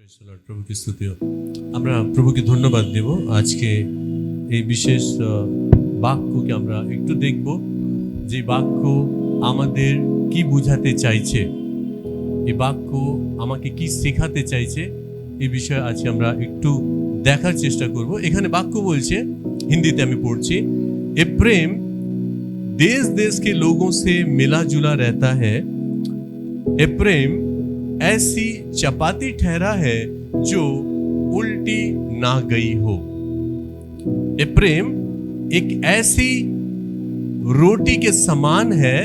Praise the Lord, প্রভুকে স্তুতি হোক। আমরা প্রভুকে ধন্যবাদ দেব। আজকে এই বিশেষ বাক্যকে আমরা একটু দেখব, যে বাক্য আমাদের কি বুঝাতে চাইছে, এই বাক্য আমাকে কি শেখাতে চাইছে, এই বিষয়ে আজকে আমরা একটু দেখার চেষ্টা করব। এখানে বাক্য বলছে, হিন্দিতে আমি পড়ছি, ये प्रेम देश देश के लोगों से मिला जुला रहता है। ये प्रेम ऐसी चपाती ठहरा है जो उल्टी ना गई हो। ये प्रेम एक ऐसी रोटी के समान है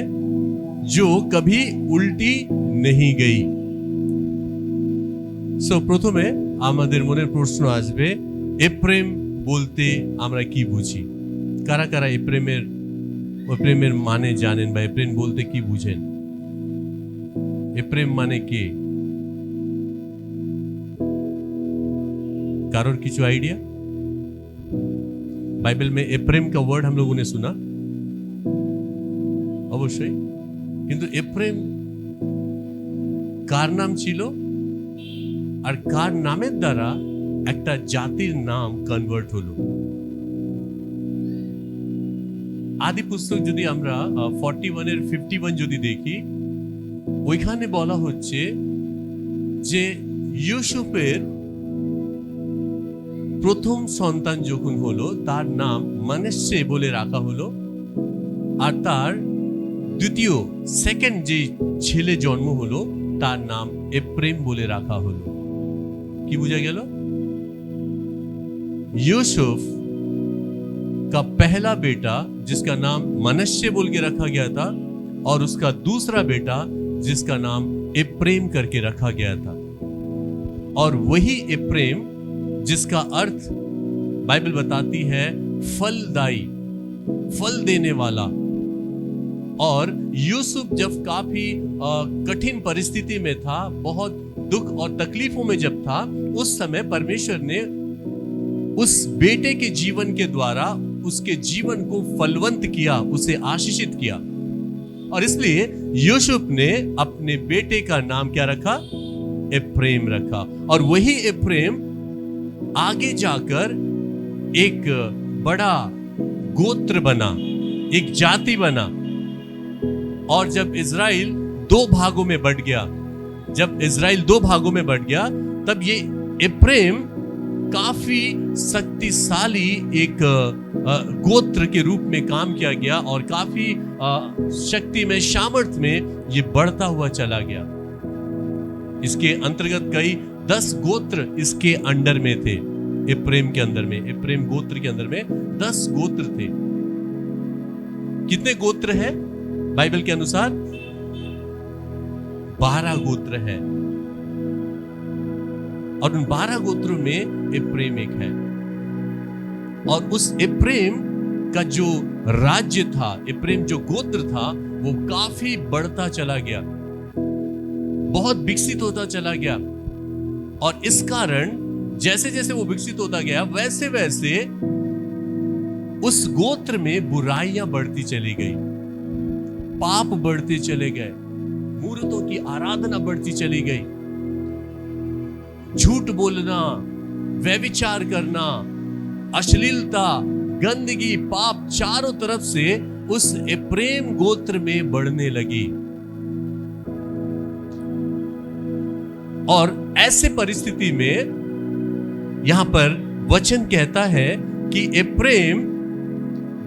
जो कभी उल्टी नहीं गई। सो प्रथमे आमादेर मनेर प्रश्न आसबे, ए प्रेम बोलते आमरा की बुझी? कारा कारा ए प्रेमेर माने जानेन बा ए प्रेम बोलते की बुझेन? ए प्रेम माने के? कारोर किछु आइडिया? बाइबल में ए प्रेम का वर्ड हम लोगों ने सुना अवश्य, किंतु ए प्रेम कार नाम छिलो और कार नामेर द्वारा एकटा जातिर नाम कन्वर्ट हलो। आदि पुस्तक যদি আমরা 41 এর 51 যদি দেখি, ওইখানে বলা হচ্ছে যে ইউসুফের প্রথম সন্তান যখন হলো তার নাম মানস্যে বলে রাখা হলো, আর তার দ্বিতীয় সেকেন্ড যে ছেলে জন্ম হলো তার নাম এপ্রেম বলে রাখা হলো। কি বোঝা গেল? यूसुफ का पहला बेटा जिसका नाम मनश्शे बोल के रखा गया था, और उसका दूसरा बेटा जिसका नाम एप्रेम करके रखा गया था, और वही एप्रेम जिसका अर्थ बाइबल बताती है फलदायी, फल देने वाला। और यूसुफ जब काफी कठिन परिस्थिति में था, बहुत दुख और तकलीफों में जब था, उस समय परमेश्वर ने उस बेटे के जीवन के द्वारा उसके जीवन को फलवंत किया, उसे आशीषित किया, और इसलिए यूसुफ ने अपने बेटे का नाम क्या रखा? एप्रेम रखा। और वही एप्रेम आगे जाकर एक बड़ा गोत्र बना, एक जाति बना, और जब इज़राइल दो भागों में बट गया, तब ये एप्रेम काफी शक्तिशाली एक गोत्र के रूप में काम किया गया, और काफी शक्ति में, सामर्थ्य में ये बढ़ता हुआ चला गया। इसके अंतर्गत कई 10 गोत्र इसके अंडर में थे। एप्रेम के अंदर में, एप्रेम गोत्र के अंदर में 10 गोत्र थे। कितने गोत्र है बाइबल के अनुसार? 12 गोत्र है, और उन 12 गोत्रों में एप्रेम एक है। और उस एप्रेम का जो राज्य था, एप्रेम जो गोत्र था, वो काफी बढ़ता चला गया, बहुत विकसित होता चला गया। और इस कारण जैसे जैसे वो विकसित होता गया, वैसे वैसे उस गोत्र में बुराइयां बढ़ती चली गई, पाप बढ़ते चले गए, मूर्तों की आराधना बढ़ती चली गई, झूठ बोलना, व्यभिचार करना, अश्लीलता, गंदगी, पाप चारों तरफ से उस एप्रेम गोत्र में बढ़ने लगी। और ऐसे परिस्थिति में यहां पर वचन कहता है कि एप्रेम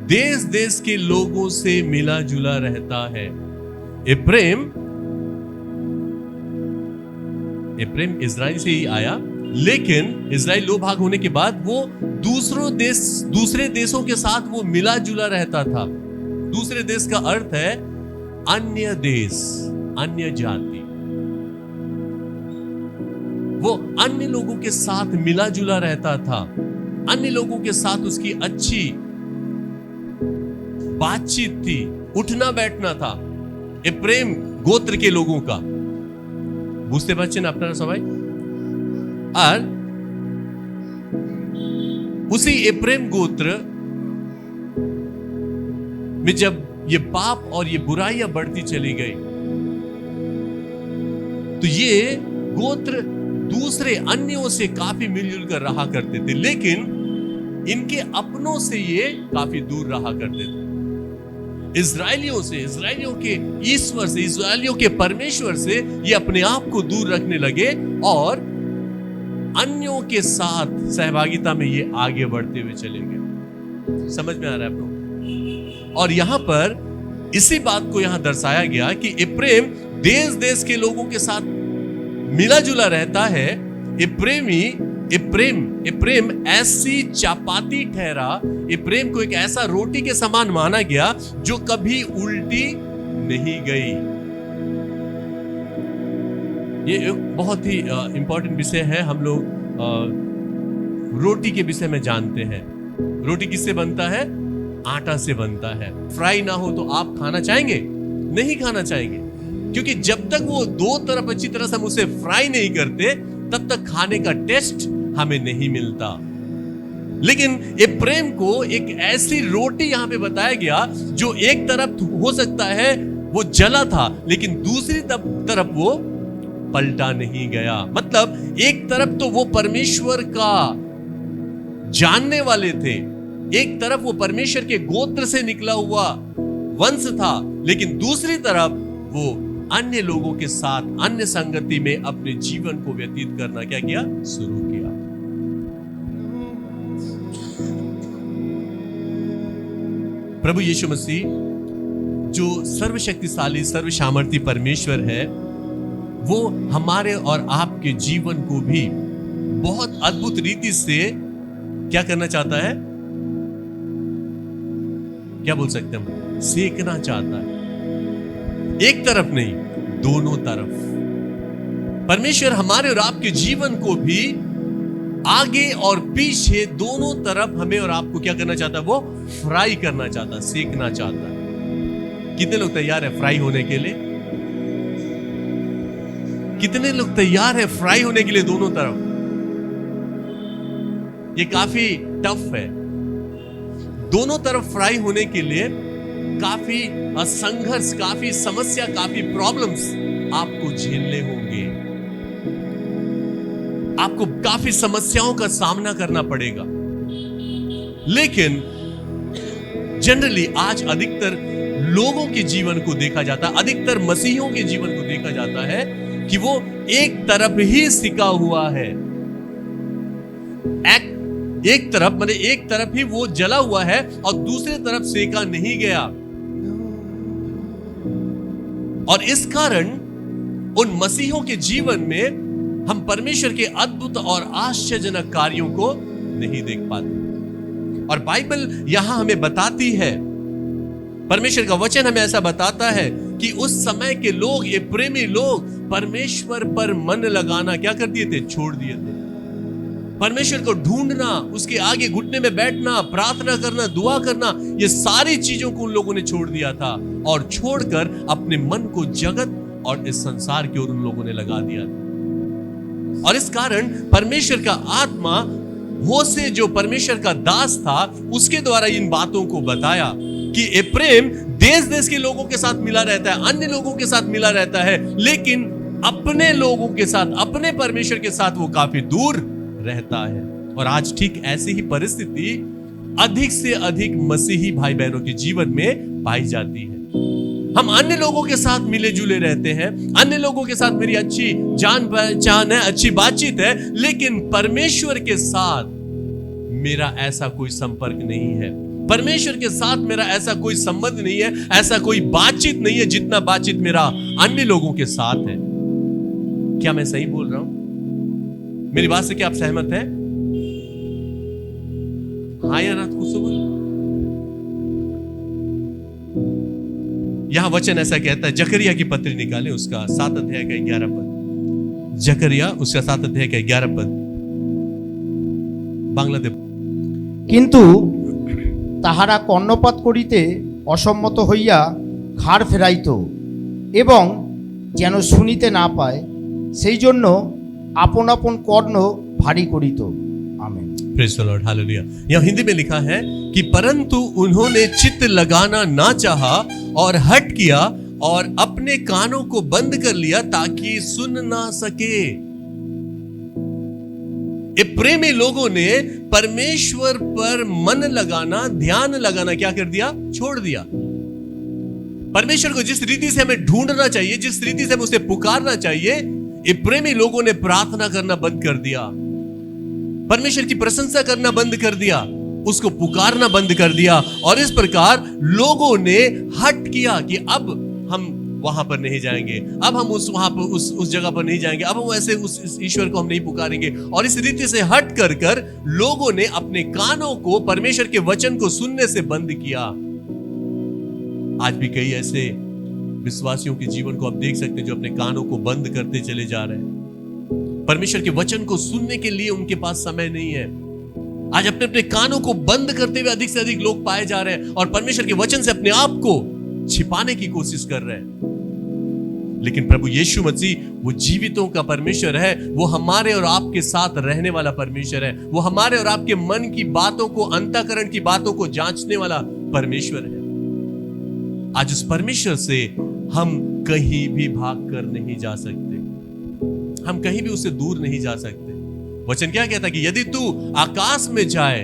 देश देश के लोगों से मिला जुला रहता है। एप्रेम इज़राइल से ही आया, लेकिन इज़राइल दो भाग होने के बाद वो दूसरे देशों के साथ वो मिला जुला रहता था। दूसरे देश का अर्थ है अन्य देश, अन्य जाति। वो अन्य लोगों के साथ मिला जुला रहता था, अन्य लोगों के साथ उसकी अच्छी बातचीत थी, उठना बैठना था। एप्रेम गोत्र के लोगों का, বুঝতে পারছেন আপনারা সবাই? আর उसी एप्रेम गोत्र में जब ये पाप और ये बुराइयां बढ़ती चली गई, तो ये गोत्र दूसरे अन्यों से काफी मिलजुल कर रहा करते थे, लेकिन इनके अपनों से ये काफी दूर रहा करते थे। इजराइलियों से, इजराइलियों के ईश्वर से, इजराइलियों के परमेश्वर से ये अपने आप को दूर रखने लगे और अन्यों के साथ सहभागिता में ये आगे बढ़ते हुए चले गए। समझ में आ रहा है आप लोग? और यहां पर इसी बात को यहां दर्शाया गया कि इप्रेम देश देश के लोगों के साथ मिला जुला रहता है। इप्रेम ऐसी चापाती ठहरा, इप्रेम को एक ऐसा रोटी के समान माना गया जो कभी उल्टी नहीं गई। ये एक बहुत ही इंपॉर्टेंट विषय है। हम लोग रोटी के विषय में जानते हैं। रोटी किससे बनता है? आटा से बनता है। फ्राई ना हो तो आप खाना चाहेंगे? नहीं खाना चाहेंगे, क्योंकि जब तक वो दो तरफ अच्छी तरह से हम उसे फ्राई नहीं करते तब तक खाने का टेस्ट हमें नहीं मिलता। लेकिन इप्रेम को एक ऐसी रोटी यहां पे बताया गया जो एक तरफ हो सकता है वो जला था, लेकिन दूसरी तरफ वो पलटा नहीं गया। मतलब एक तरफ तो वो परमेश्वर का जानने वाले थे, एक तरफ वो परमेश्वर के गोत्र से निकला हुआ वंश था, लेकिन दूसरी तरफ वो अन्य लोगों के साथ अन्य संगति में अपने जीवन को व्यतीत करना क्या किया? शुरू किया। प्रभु यीशु मसीह जो सर्वशक्तिशाली सर्वसामर्थी परमेश्वर है, वो हमारे और आपके जीवन को भी बहुत अद्भुत रीति से क्या करना चाहता है? क्या बोल सकते हैं? सेकना चाहता है। एक तरफ नहीं, दोनों तरफ। परमेश्वर हमारे और आपके जीवन को भी आगे और पीछे दोनों तरफ हमें और आपको क्या करना चाहता है? वो फ्राई करना चाहता है, सेकना चाहता है। कितने लोग तैयार है फ्राई होने के लिए? कितने लोग तैयार है फ्राई होने के लिए दोनों तरफ? ये काफी टफ है। दोनों तरफ फ्राई होने के लिए काफी संघर्ष, काफी समस्या, काफी प्रॉब्लम्स आपको झेलने होंगे। आपको काफी समस्याओं का सामना करना पड़ेगा। लेकिन जनरली आज अधिकतर लोगों के जीवन को देखा जाता है, अधिकतर मसीहियों के जीवन को देखा जाता है कि वो एक तरफ ही सिका हुआ है। एक तरफ माने एक तरफ ही वो जला हुआ है और दूसरी तरफ सेका नहीं गया। और इस कारण उन मसीहों के जीवन में हम परमेश्वर के अद्भुत और आश्चर्यजनक कार्यों को नहीं देख पाते। और बाइबल यहां हमें बताती है, परमेश्वर का वचन हमें ऐसा बताता है कि उस समय के लोग, ये प्रेमी लोग, परमेश्वर पर मन लगाना क्या कर दिए थे? छोड़ दिए थे। परमेश्वर को ढूंढना, उसके आगे घुटने में बैठना, प्रार्थना करना, दुआ करना, ये सारी चीजों को उन लोगों ने छोड़ दिया था और छोड़कर अपने मन को जगत और इस संसार की ओर उन लोगों ने लगा दिया था। और इस कारण परमेश्वर का आत्मा होशे जो परमेश्वर का दास था, उसके द्वारा इन बातों को बताया कि इप्रेम देश देश के लोगों के साथ मिला रहता है, अन्य लोगों के साथ मिला रहता है, लेकिन अपने लोगों के साथ, अपने परमेश्वर के साथ वो काफी दूर रहता है। और आज ठीक ऐसी ही परिस्थिति अधिक से अधिक मसीही भाई बहनों के जीवन में पाई जाती है। हम अन्य लोगों के साथ मिले जुले रहते हैं, अन्य लोगों के साथ मेरी अच्छी जान पहचान है, अच्छी बातचीत है, लेकिन परमेश्वर के साथ मेरा ऐसा कोई संपर्क नहीं है। परमेश्वर के साथ मेरा ऐसा कोई संबंध नहीं है, ऐसा कोई बातचीत नहीं है जितना बातचीत मेरा अन्य लोगों के साथ है। क्या मैं सही बोल रहा हूं? मेरी बात से क्या आप सहमत हैं? हाँ या ना? खुश बोल। यहां वचन ऐसा कहता है, जकरिया की पत्री निकाले, उसका 7 अध्याय का 11 पद। जकरिया उसका 7 अध्याय का 11 पद बांग्लादेश। किंतु তাহারা কর্ণপাত করিতে অসম্মত হইয়া ঘাড় ফেরাইত এবং যেন শুনিতে না পায় সেই জন্য আপন আপন কর্ণ ভারী করিত। आमीन। Praise the Lord, hallelujah. यहाँ हिंदी में लिखा है कि परंतु उन्होंने चित्त लगाना ना चाहा और हट किया और अपने कानों को बंद कर लिया ताकि सुन ना सके। ये प्रेमी लोगों ने परमेश्वर पर मन लगाना, ध्यान लगाना क्या कर दिया? छोड़ दिया। परमेश्वर को जिस रीति से हमें ढूंढना चाहिए, जिस रीति से हमें उसे पुकारना चाहिए, ये प्रेमी लोगों ने प्रार्थना करना बंद कर दिया, परमेश्वर की प्रशंसा करना बंद कर दिया, उसको पुकारना बंद कर दिया। और इस प्रकार लोगों ने हट किया कि अब हम वहां पर नहीं जाएंगे, अब हम उस जगह पर नहीं जाएंगे, अब हम ऐसे उस ईश्वर को हम नहीं पुकारेंगे। और इस रीति से हट कर लोगों ने अपने कानों को परमेश्वर के वचन को सुनने से बंद किया। आज भी कई ऐसे विश्वासियों के जीवन को आप देख सकते हैं जो अपने कानों को बंद करते चले जा रहे हैं। परमेश्वर के वचन को सुनने के लिए उनके पास समय नहीं है। आज अपने अपने कानों को बंद करते हुए अधिक से अधिक लोग पाए जा रहे हैं और परमेश्वर के वचन से अपने आप को छिपाने की कोशिश कर रहे हैं। लेकिन प्रभु यीशु मसीह वो जीवितों का परमेश्वर है, वो हमारे और आपके साथ रहने वाला परमेश्वर है, वो हमारे और आपके मन की बातों को, अंतःकरण की बातों को जांचने वाला परमेश्वर है। आज उस परमेश्वर से हम कहीं भी भाग कर नहीं जा सकते, हम कहीं भी उससे दूर नहीं जा सकते। वचन क्या कहता है कि यदि तू आकाश में जाए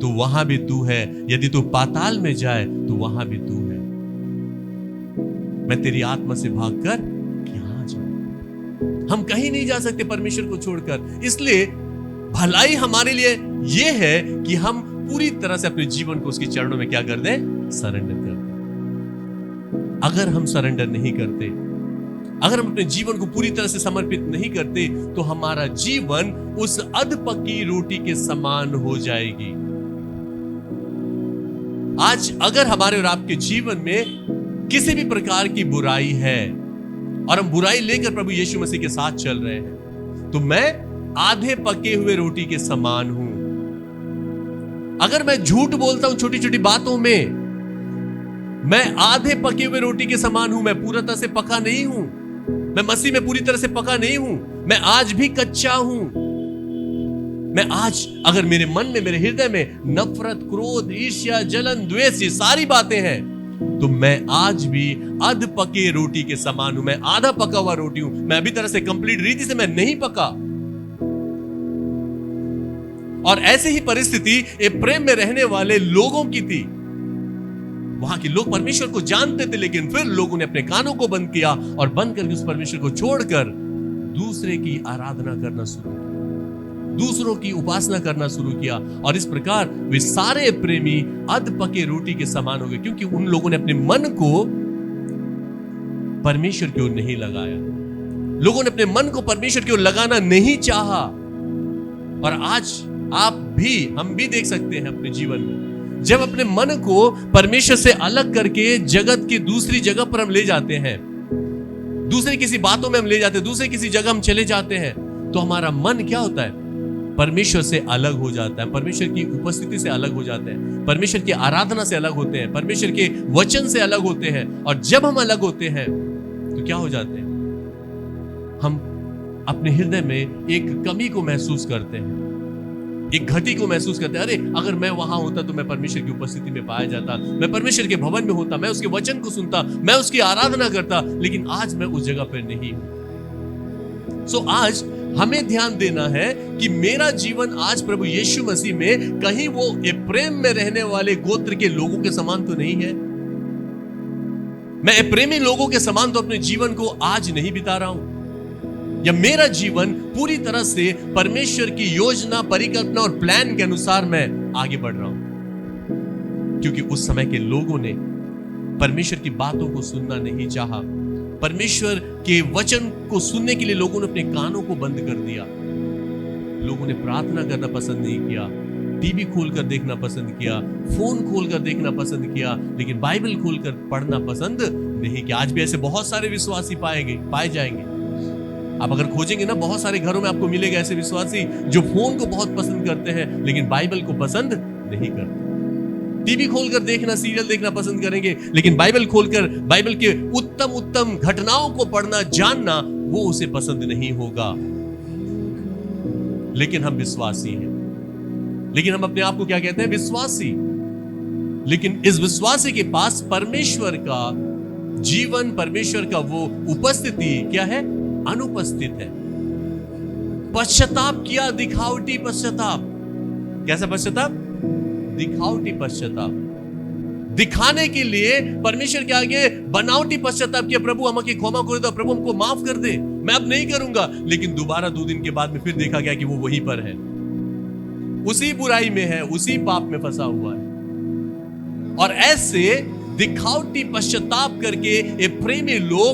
तो वहां भी तू है, यदि तू पाताल में जाए तो वहां भी तू है। मैं तेरी आत्मा से भागकर क्या जाऊं? हम कहीं नहीं जा सकते परमेश्वर को छोड़कर। इसलिए भलाई हमारे लिए यह है कि हम पूरी तरह से अपने जीवन को उसके चरणों में क्या कर दें? सरेंडर कर दें। अगर हम सरेंडर नहीं करते, अगर हम अपने जीवन को पूरी तरह से समर्पित नहीं करते, तो हमारा जीवन उस अधपकी रोटी के समान हो जाएगी। आज अगर हमारे और आपके जीवन में किसी भी प्रकार की बुराई है और हम बुराई लेकर प्रभु यीशु मसीह के साथ चल रहे हैं, तो मैं आधे पके हुए रोटी के समान हूं। अगर मैं झूठ बोलता हूं छोटी छोटी बातों में, मैं आधे पके हुए रोटी के समान हूं। मैं पूरा तरह से पका नहीं हूं, मैं मसीह में पूरी तरह से पका नहीं हूं, मैं आज भी कच्चा हूं। मैं आज अगर मेरे मन में, मेरे हृदय में नफरत, क्रोध, ईर्ष्या, जलन, द्वेष, ये सारी बातें हैं, तो मैं आज भी अध पके रोटी के समान हूं। मैं आधा पका हुआ रोटी हूं, मैं अभी तरह से कंप्लीट रीति से मैं नहीं पका। और ऐसी ही परिस्थिति प्रेम में रहने वाले लोगों की थी। वहां के लोग परमेश्वर को जानते थे, लेकिन फिर लोगों ने अपने कानों को बंद किया और बंद करके उस परमेश्वर को छोड़कर दूसरे की आराधना करना शुरू किया, दूसरों की उपासना करना शुरू किया। और इस प्रकार वे सारे प्रेमी अध पके रोटी के समान हो गए, क्योंकि उन लोगों ने अपने मन को परमेश्वर की ओर नहीं लगाया। लोगों ने अपने मन को परमेश्वर की ओर लगाना नहीं चाहा। और आज आप भी, हम भी देख सकते हैं अपने जीवन में, जब अपने मन को परमेश्वर से अलग करके जगत की दूसरी जगह पर हम ले जाते हैं, दूसरी किसी बातों में हम ले जाते हैं, दूसरी किसी जगह हम चले जाते हैं, तो हमारा मन क्या होता है? परमेश्वर से अलग हो जाता है, परमेश्वर की उपस्थिति से अलग हो जाते हैं, परमेश्वर की आराधना से अलग होते हैं, परमेश्वर के वचन से अलग होते हैं। और जब हम अलग होते हैं तो क्या हो जाते हैं? हम अपने हृदय में एक कमी को महसूस करते हैं, एक घटी को महसूस करते हैं। अरे अगर मैं वहां होता तो मैं परमेश्वर की उपस्थिति में पाया जाता, मैं परमेश्वर के भवन में होता, मैं उसके वचन को सुनता, मैं उसकी आराधना करता, लेकिन आज मैं उस जगह पर नहीं हूं। सो आज हमें ध्यान देना है कि मेरा जीवन आज प्रभु यीशु मसीह में कहीं वो प्रेम में रहने वाले गोत्र के लोगों के समान तो नहीं है। मैं प्रेमी लोगों के समान तो अपने जीवन को आज नहीं बिता रहा हूं, या मेरा जीवन पूरी तरह से परमेश्वर की योजना, परिकल्पना और प्लान के अनुसार मैं आगे बढ़ रहा हूं। क्योंकि उस समय के लोगों ने परमेश्वर की बातों को सुनना नहीं चाहा, परमेश्वर के वचन को सुनने के लिए लोगों ने अपने कानों को बंद कर दिया। लोगों ने प्रार्थना करना पसंद नहीं किया, टीवी खोलकर देखना पसंद किया, फोन खोलकर देखना पसंद किया, लेकिन बाइबल खोलकर पढ़ना पसंद नहीं किया। आज भी ऐसे बहुत सारे विश्वासी पाए जाएंगे। आप अगर खोजेंगे ना, बहुत सारे घरों में आपको मिलेगा ऐसे विश्वासी जो फोन को बहुत पसंद करते हैं, लेकिन बाइबल को पसंद नहीं करते। टीवी खोलकर देखना, सीरियल देखना पसंद करेंगे, लेकिन बाइबल खोलकर बाइबल के उत्तम उत्तम घटनाओं को पढ़ना, जानना, वो उसे पसंद नहीं होगा। लेकिन हम विश्वासी हैं, लेकिन हम अपने आप को क्या कहते हैं? विश्वासी। लेकिन इस विश्वासी के पास परमेश्वर का जीवन, परमेश्वर का वो उपस्थिति क्या है? अनुपस्थित है। पश्चाताप किया, दिखावटी पश्चाताप। कैसा पश्चाताप? दिखावटी पश्चाताप। दिखाने के लिए परमेश्वर के आगे बनावटी पश्चाताप किया, प्रभु हमको क्षमा कर दो, प्रभु हमको माफ कर दे, मैं अब नहीं करूंगा। लेकिन दोबारा 2 दिन के बाद में फिर देखा गया कि वो वहीं पर है, उसी बुराई में है, उसी पाप में फंसा हुआ है। और ऐसे दिखावटी पश्चाताप करके ये प्रेमी लोग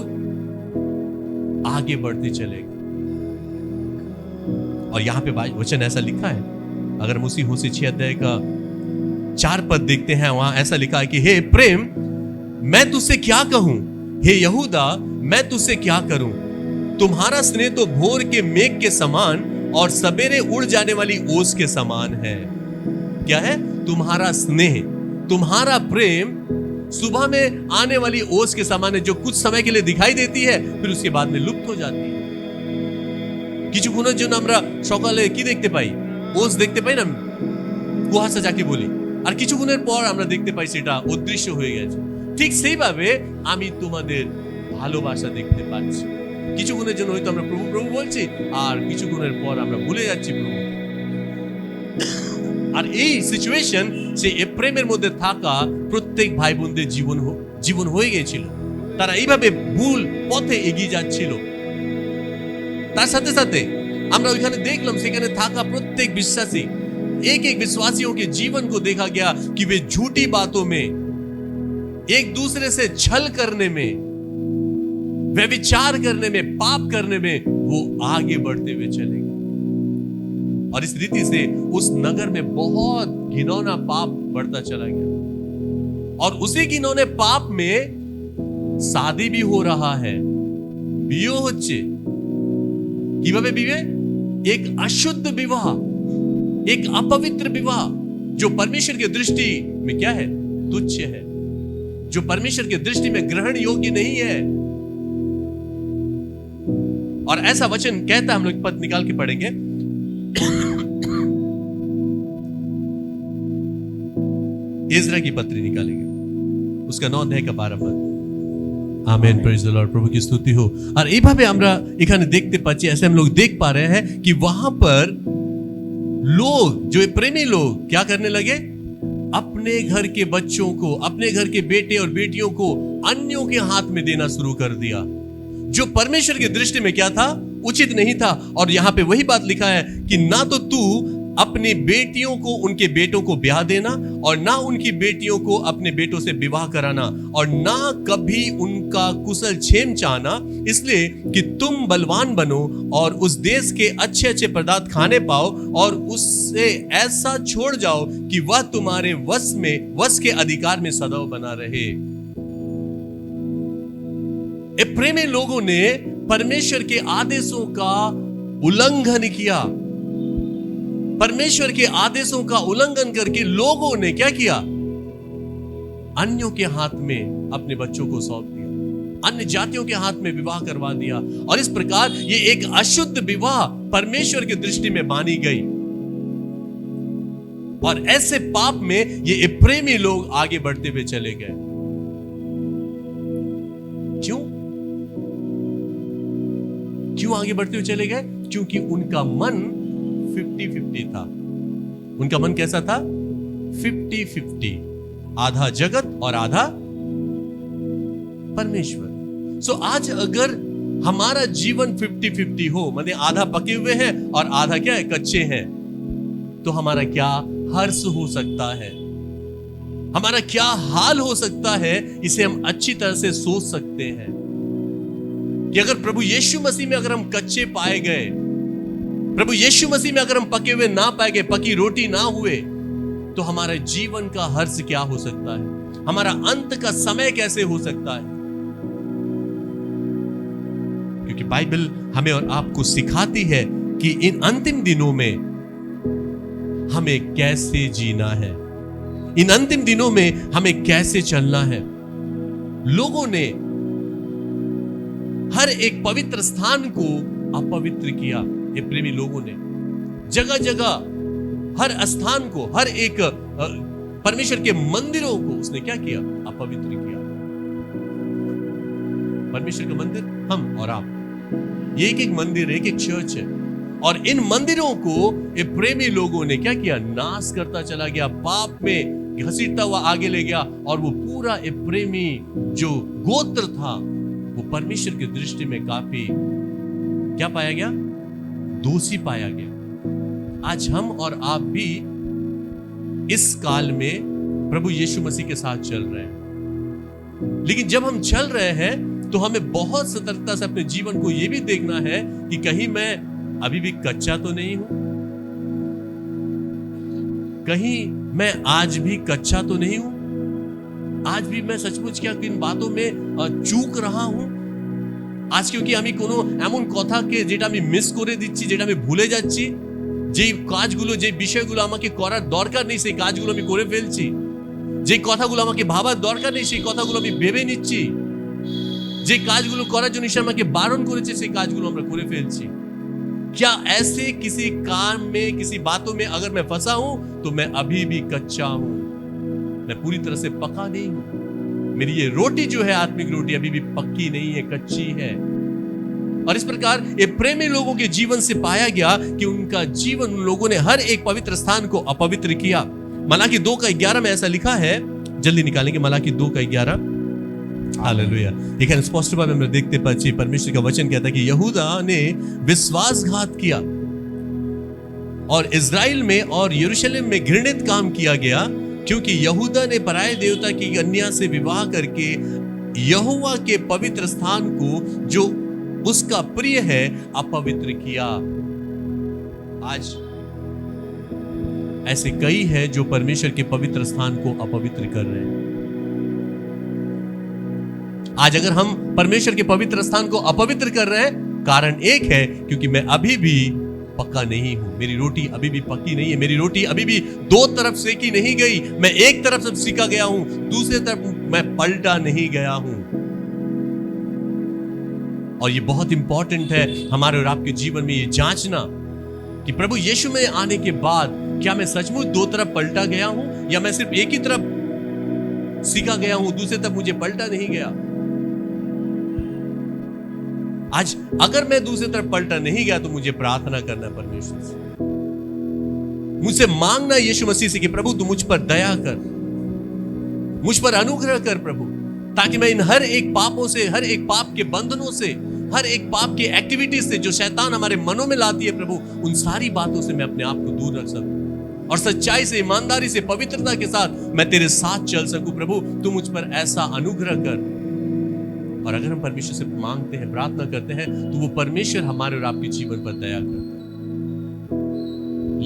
आगे बढ़ते चले गए। और यहां पे वचन ऐसा लिखा है, अगर हम उसी होशे 6 अध्याय का 4 पद देखते हैं, वहां ऐसा लिखा है कि हे प्रेम, मैं तुझसे क्या कहूं, हे यहूदा, मैं तुझसे क्या करूं। तुम्हारा स्नेह तो भोर के मेघ के समान और सवेरे उड़ जाने वाली ओस के समान है। क्या है? तुम्हारा स्नेह, तुम्हारा प्रेम सुबह में आने वाली ओस के समान है, जो कुछ समय के लिए दिखाई देती है, फिर उसके बाद में लुप्त हो जाती है। কিছুক্ষণের জন্য আমরা সকালে কি দেখতে পাই? ওস দেখতে পাই না, কুয়াশা যাকে বলি, আর কিছুক্ষণের পর আমরা দেখতে পাই সেটা অদৃশ্য হয়ে গেছে। ঠিক সেইভাবে আমি তোমাদের ভালোবাসা দেখতে পাচ্ছি। কিছুক্ষণের জন্য হয়তো আমরা প্রভু প্রভু বলছি, আর কিছুক্ষণের পর আমরা ভুলে যাচ্ছি প্রভু। আর এই সিচুয়েশন সেই প্রেমের মধ্যে থাকা প্রত্যেক ভাই বোনদের জীবন হয়ে গিয়েছিল। তারা এইভাবে ভুল পথে এগিয়ে যাচ্ছিল। তার সাথে সাথে আমরা ওইখানে দেখলাম সেখানে থাকা प्रत्येक विश्वासी, एक एक विश्वासियों के जीवन को देखा गया कि वे झूठी बातों में, एक दूसरे से छल करने में, व्यभिचार करने में, पाप करने में वो आगे बढ़ते हुए चले गए। और इस रीति से उस नगर में बहुत घिनौना पाप बढ़ता चला गया। और उसी घिनौने पाप में शादी भी हो रहा है, বিয়ে হচ্ছে। কিভাবে বিয়ে? एक अशुद्ध विवाह, एक अपवित्र विवाह, जो परमेश्वर की दृष्टि में क्या है? तुच्छ है, जो परमेश्वर की दृष्टि में ग्रहण योग्य नहीं है। और ऐसा वचन कहता है, हम लोग पद निकाल के पढ़ेंगे, इज़रा की पत्री निकालेंगे, उसका 9 अध्याय का 12 पद। आमेन, प्रेज द लॉर्ड, प्रभु की स्तुति हो। और এইভাবে আমরা এখানে দেখতে পাচ্ছি, ऐसे हम लोग देख पा रहे हैं कि वहां पर लोग, जो प्रेमी लोग क्या करने लगे? अपने घर के बच्चों को, अपने घर के बेटे और बेटियों को अन्यों के हाथ में देना शुरू कर दिया, जो परमेश्वर की दृष्टि में क्या था? उचित नहीं था। और यहां पे वही बात लिखा है कि ना तो तू अपनी बेटियों को उनके बेटों को ब्याह देना, और ना उनकी बेटियों को अपने बेटों से विवाह कराना, और ना कभी उनका कुशल क्षेम चाहना, इसलिए कि तुम बलवान बनो और उस देश के अच्छे अच्छे पदार्थ खाने पाओ, और उससे ऐसा छोड़ जाओ कि वह तुम्हारे वश के अधिकार में सदैव बना रहे। प्रेमी लोगों ने परमेश्वर के आदेशों का उल्लंघन किया। परमेश्वर के आदेशों का उल्लंघन करके लोगों ने क्या किया? अन्यों के हाथ में अपने बच्चों को सौंप दिया, अन्य जातियों के हाथ में विवाह करवा दिया। और इस प्रकार ये एक अशुद्ध विवाह परमेश्वर की दृष्टि में मानी गई। और ऐसे पाप में ये प्रेमी लोग आगे बढ़ते हुए चले गए। क्यों आगे बढ़ते हुए चले गए? क्योंकि उनका मन 50-50 था। उनका मन कैसा था? 50-50, आधा जगत और आधा परमेश्वर। सो आज अगर हमारा जीवन 50-50 हो, माने आधा पके हुए हैं और आधा क्या है? कच्चे हैं, तो हमारा क्या हर्ष हो सकता है, हमारा क्या हाल हो सकता है, इसे हम अच्छी तरह से सोच सकते हैं कि अगर प्रभु यीशु मसीह में अगर हम कच्चे पाए गए, प्रभु यीशु मसीह में अगर हम पके हुए ना पाए गए, पकी रोटी ना हुए, तो हमारे जीवन का हर्ष क्या हो सकता है, हमारा अंत का समय कैसे हो सकता है। क्योंकि बाइबल हमें और आपको सिखाती है कि इन अंतिम दिनों में हमें कैसे जीना है, इन अंतिम दिनों में हमें कैसे चलना है। लोगों ने हर एक पवित्र स्थान को अपवित्र किया। ये प्रेमी लोगों ने जगह जगह हर स्थान को, हर एक परमेश्वर के मंदिरों को उसने क्या किया? अपवित्र किया। परमेश्वर का मंदिर हम और आप, ये एक एक मंदिर, एक एक चर्च है। और इन मंदिरों को ये प्रेमी लोगों ने क्या किया, नाश करता चला गया, पाप में घसीटता हुआ आगे ले गया। और वो पूरा ये प्रेमी जो गोत्र था वो परमेश्वर की दृष्टि में काफी क्या पाया गया, दोषी पाया गया। आज हम और आप भी इस काल में प्रभु यीशु मसीह के साथ चल रहे हैं, लेकिन जब हम चल रहे हैं तो हमें बहुत सतर्कता से अपने जीवन को यह भी देखना है कि कहीं मैं अभी भी कच्चा तो नहीं हूं, कहीं मैं आज भी कच्चा तो नहीं हूं, आज भी मैं सचमुच क्या इन बातों में चूक रहा हूं। आज क्योंकि আমি কোনো এমন কথাকে যেটা আমি মিস করে দিচ্ছি, যেটা আমি ভুলে যাচ্ছি, যে কাজগুলো যে বিষয়গুলো আমাকে করার দরকার নেই সেই কাজগুলো আমি করে ফেলছি, যে কথাগুলো আমাকে ভাবার দরকার নেই সেই কথাগুলো আমি ভেবে নিচ্ছি, যে কাজগুলো করার জন্য ঈশ্বর আমাকে বারণ করেছে সেই কাজগুলো আমরা করে ফেলছি। क्या ऐसे किसी काम में, किसी बातों में अगर मैं फंसा हूं तो मैं अभी भी कच्चा हूं, मैं पूरी तरह से पका नहीं हूं। मेरी ये रोटी जो है, आत्मिक रोटी, अभी भी पक्की नहीं है, कच्ची है। और इस प्रकार ये प्रेमी लोगों के जीवन से पाया गया कि उनका जीवन, उन लोगों ने हर एक पवित्र स्थान को अपवित्र किया। मलाकी 2:11 में ऐसा लिखा है, जल्दी निकालेंगे मलाकी 2:11। हालेलुया। এখানে স্পষ্টভাবে আমরা দেখতে পাচ্ছি परमेश्वर का वचन कहता है कि यहूदा ने विश्वासघात किया और इज़राइल में और यरूशलेम में घृणित काम किया गया, क्योंकि यहूदा ने पराये देवता की कन्या से विवाह करके यहोवा के पवित्र स्थान को जो उसका प्रिय है अपवित्र किया। आज ऐसे कई है जो परमेश्वर के पवित्र स्थान को अपवित्र कर रहे हैं। आज अगर हम परमेश्वर के पवित्र स्थान को अपवित्र कर रहे हैं, कारण एक है क्योंकि मैं अभी भी पक्का नहीं हूं, मेरी रोटी अभी भी पक्की नहीं है, मेरी रोटी अभी भी दो तरफ सेकी नहीं गई, मैं एक तरफ से सीखा गया हूं, दूसरी तरफ मैं पलटा नहीं गया हूं। और ये बहुत इंपॉर्टेंट है हमारे और आपके जीवन में ये जांचना कि प्रभु यीशु में आने के बाद क्या मैं सचमुच दो तरफ पलटा गया हूं, या मैं सिर्फ एक ही तरफ सीखा गया हूं, दूसरी तरफ मुझे पलटा नहीं गया। आज अगर मैं दूसरी तरफ पलटा नहीं गया तो मुझे प्रार्थना करना परमेश्वर से, मुझसे मांगना यीशु मसीह से कि प्रभु तू मुझ पर दया कर, मुझ पर अनुग्रह कर प्रभु, ताकि मैं इन हर एक पापों से, हर एक पाप के बंधनों से, हर एक पाप की एक्टिविटीज से जो शैतान हमारे मनों में लाती है प्रभु, उन सारी बातों से मैं अपने आप को दूर रख सकूं और सच्चाई से, ईमानदारी से, पवित्रता के साथ मैं तेरे साथ चल सकूं। प्रभु तू मुझ पर ऐसा अनुग्रह कर। और अगर हम परमेश्वर से मांगते हैं, प्रार्थना करते हैं, तो वो परमेश्वर हमारे और आपके जीवन पर दया करता है।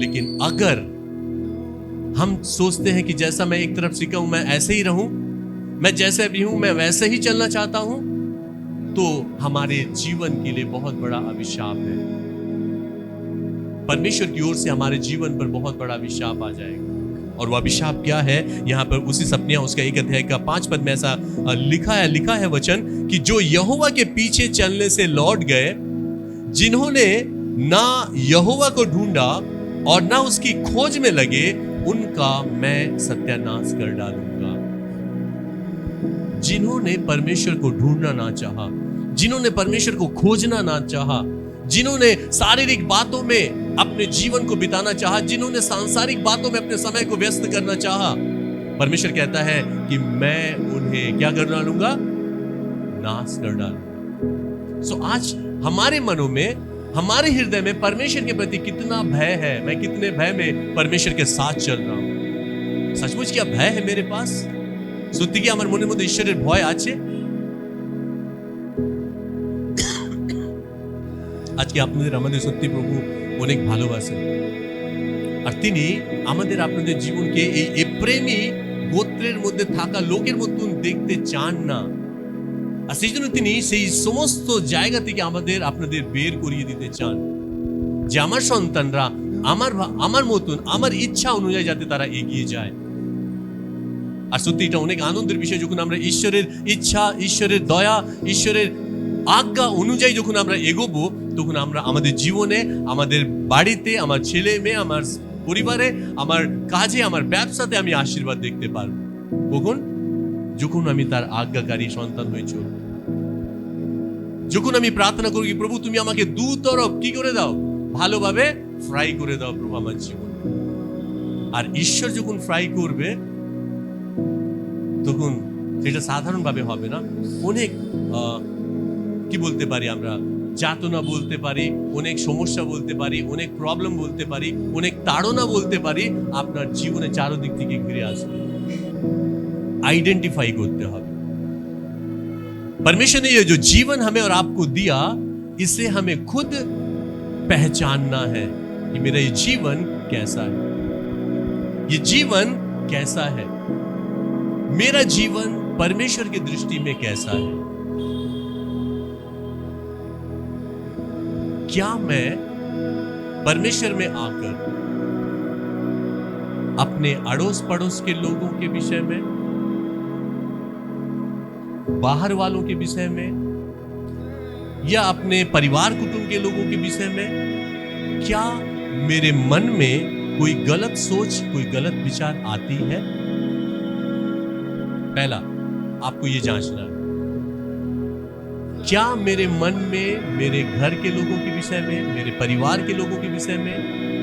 लेकिन अगर हम सोचते हैं कि जैसा मैं एक तरफ सीखा हूं मैं ऐसे ही रहूं, मैं जैसे भी हूं मैं वैसे ही चलना चाहता हूं, तो हमारे जीवन के लिए बहुत बड़ा अभिशाप है। परमेश्वर की ओर से हमारे जीवन पर बहुत बड़ा अभिशाप आ जाएगा। और वो अभिशाप क्या है, यहां पर उसी सपनिया उसका 1 अध्याय का 5 पद में ऐसा लिखा है वचन कि जो यहोवा के पीछे चलने से लौट गए, जिन्होंने ना यहोवा को ढूंढा और ना उसकी खोज में लगे, उनका मैं सत्यानाश कर डालूंगा। जिन्होंने परमेश्वर को ढूंढना ना चाहा, जिन्होंने परमेश्वर को खोजना ना चाहा, जिन्होंने शारीरिक बातों में अपने जीवन को बिताना चाहा, जिन्होंने सांसारिक बातों में अपने समय को व्यस्त करना चाहा, परमेश्वर कहता है कि मैं उन्हें क्या कर डालूंगा, नाश कर डालूंगा। सो आज हमारे मनों में, हमारे हृदय में परमेश्वर के प्रति कितना भय है, मैं कितने भय में परमेश्वर के साथ चल रहा हूं। सचमुच क्या भय है मेरे पास? सत्य কি আমার মনের মধ্যে ঈশ্বরের ভয় আছে? আজকে আপনাদের আমাদের সত্যি প্রভু অনেক ভালোবাসেন, আর তিনি আমাদের আপনাদের জীবনকে এই প্রেমী গোত্রের মধ্যে থাকা লোকের মতন দেখতে চান না। আর সেই জন্য তিনি সেই সমস্ত জায়গা থেকে আমাদের আপনাদের বের করিয়ে দিতে চান, যে আমার সন্তানরা আমার মতন, আমার ইচ্ছা অনুযায়ী যাতে তারা এগিয়ে যায়। আর সত্যি এটা অনেক আনন্দের বিষয় যখন আমরা ঈশ্বরের ইচ্ছা, ঈশ্বরের দয়া, ঈশ্বরের আজ্ঞা অনুযায়ী যখন আমরা এগোবো, তখন আমরা আমাদের জীবনে, আমাদের বাড়িতে, আমার ছেলে মেয়ে, আমার পরিবারে, আমার কাজে, আমার ব্যবসাতে আমি আশীর্বাদ দেখতে পারবো। কখন? যখন আমি তার আজ্ঞাকারী সন্তান হয়ে চলব, যখন আমি প্রার্থনা করি প্রভু তুমি আমাকে দু তরফ কি করে দাও, ভালোভাবে ফ্রাই করে দাও প্রভু আমার জীবন। আর ঈশ্বর যখন ফ্রাই করবে তখন সেটা সাধারণভাবে হবে না, অনেক কি বলতে পারি আমরা, যাতনা বলতে পারি, অনেক সমস্যা বলতে পারি, অনেক প্রবলেম বলতে পারি, অনেক তাড়না বলতে পারি, আপনার জীবনে চারদিক থেকে ঘিরে আসবে। आइडेंटिफाई करते हैं। परमेश्वर ने ये जो जीवन हमें और आपको दिया, इसे हमें खुद पहचानना है कि मेरा ये जीवन कैसा है, ये जीवन कैसा है, मेरा जीवन परमेश्वर की दृष्टि में कैसा है। क्या मैं परमेश्वर में आकर अपने अड़ोस पड़ोस के लोगों के विषय में, बाहर वालों के विषय में, या अपने परिवार कुटुंब के लोगों के विषय में, क्या मेरे मन में कोई गलत सोच, कोई गलत विचार आती है? पहला आपको यह जांचना है, क्या मेरे मन में मेरे घर के लोगों के विषय में, मेरे परिवार के लोगों के विषय में,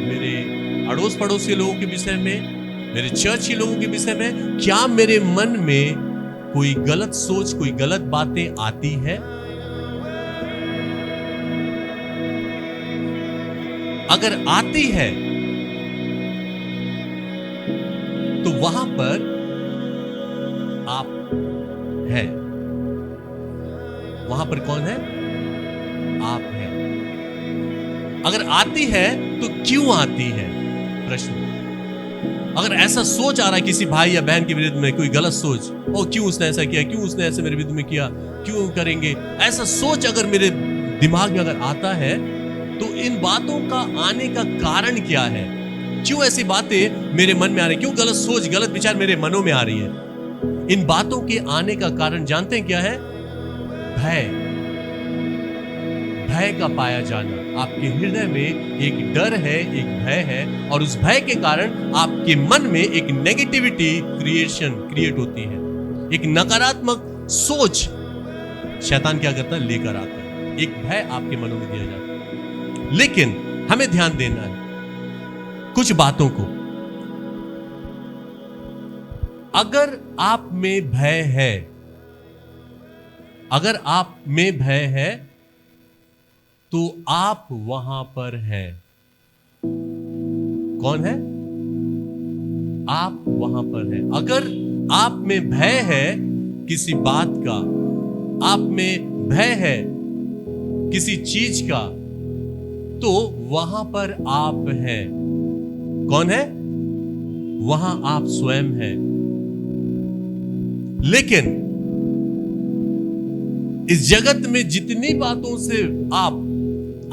मेरे अड़ोस पड़ोस के लोगों के विषय में, मेरे चर्च के लोगों के विषय में, क्या मेरे मन में कोई गलत सोच, कोई गलत बातें आती है? अगर आती है तो वहां पर आप हैं। वहां पर कौन है? आप हैं। अगर आती है तो क्यों आती है? प्रश्न। अगर ऐसा सोच आ रहा है किसी भाई या बहन के विरुद्ध में, कोई गलत सोच, ओ क्यों उसने ऐसा किया, क्यों उसने ऐसे मेरे विरुद्ध में किया, क्यों करेंगे, ऐसा सोच अगर मेरे दिमाग में अगर आता है तो इन बातों का आने का कारण क्या है? क्यों ऐसी बातें मेरे मन में आ रही, क्यों गलत सोच, गलत विचार मेरे मनों में आ रही है? इन बातों के आने का कारण जानते हैं क्या है? भय। भय का पाया जाना। आपके हृदय में एक डर है, एक भय है, और उस भय के कारण आपके मन में एक नेगेटिविटी क्रिएट होती है, एक नकारात्मक सोच शैतान क्या करता है? लेकर आता है। एक भय आपके मनों में दिया जाता है। लेकिन हमें ध्यान देना है कुछ बातों को। अगर आप में भय है, अगर आप में भय है तो आप वहां पर हैं। कौन है? आप वहां पर हैं। अगर आप में भय है किसी बात का, आप में भय है किसी चीज का, तो वहां पर आप हैं। कौन है? वहां आप स्वयं हैं। लेकिन इस जगत में जितनी बातों से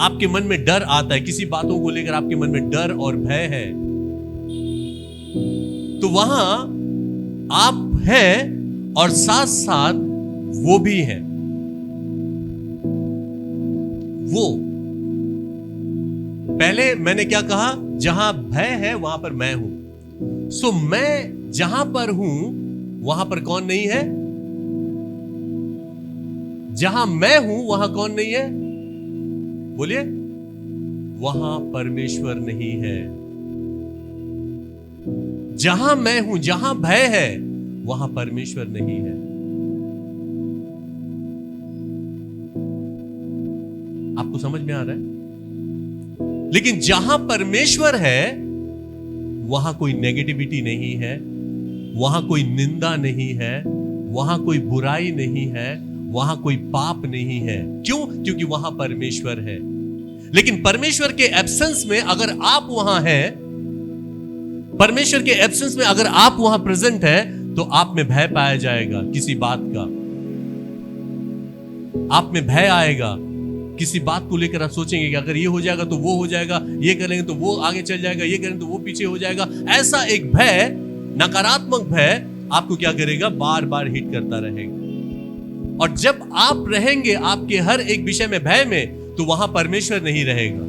आपके मन में डर आता है, किसी बातों को लेकर आपके मन में डर और भय है, तो वहां आप हैं और साथ साथ वो भी है। वो पहले मैंने क्या कहा? जहां भय है वहां पर मैं हूं। सो मैं जहां पर हूं वहां पर कौन नहीं है? जहां मैं हूं वहां कौन नहीं है? बोलिए। वहां परमेश्वर नहीं है। जहां मैं हूं, जहां भय है, वहां परमेश्वर नहीं है। आपको समझ में आ रहा है? लेकिन जहां परमेश्वर है वहां कोई नेगेटिविटी नहीं है, वहां कोई निंदा नहीं है, वहां कोई बुराई नहीं है, वहां कोई पाप नहीं है। क्यों? क्योंकि वहां परमेश्वर है। लेकिन परमेश्वर के एब्सेंस में अगर आप वहां हैं, परमेश्वर के एब्सेंस में अगर आप वहां प्रेजेंट है, तो आप में भय पाया जाएगा किसी बात का। आप में भय आएगा किसी बात को लेकर। आप सोचेंगे कि अगर ये हो जाएगा तो वो हो जाएगा, ये करेंगे तो वो आगे चल जाएगा, ये करेंगे तो वो पीछे हो जाएगा। ऐसा एक भय, नकारात्मक भय आपको क्या करेगा? बार बार हिट करता रहेगा। और जब आप रहेंगे आपके हर एक विषय में भय में, तो वहां परमेश्वर नहीं रहेगा।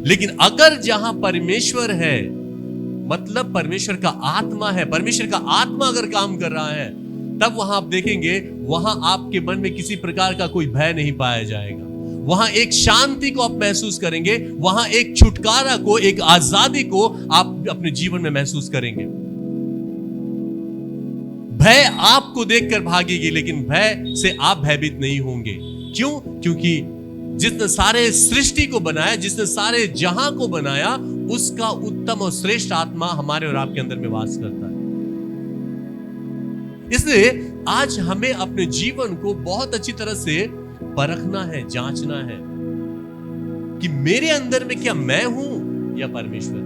लेकिन अगर जहां परमेश्वर है, मतलब परमेश्वर का आत्मा है, परमेश्वर का आत्मा अगर काम कर रहा है, तब वहां आप देखेंगे वहां आपके मन में किसी प्रकार का कोई भय नहीं पाया जाएगा। वहां एक शांति को आप महसूस करेंगे, वहां एक छुटकारा को, एक आजादी को आप अपने जीवन में महसूस करेंगे। भय आपको देखकर भागेगी, लेकिन भय से आप भयभीत नहीं होंगे। क्यों? क्योंकि जिसने सारे सृष्टि को बनाया, जिसने सारे जहां को बनाया, उसका उत्तम और श्रेष्ठ आत्मा हमारे और आपके अंदर में वास करता है। इसलिए आज हमें अपने जीवन को बहुत अच्छी तरह से परखना है, जांचना है कि मेरे अंदर में क्या मैं हूं या परमेश्वर।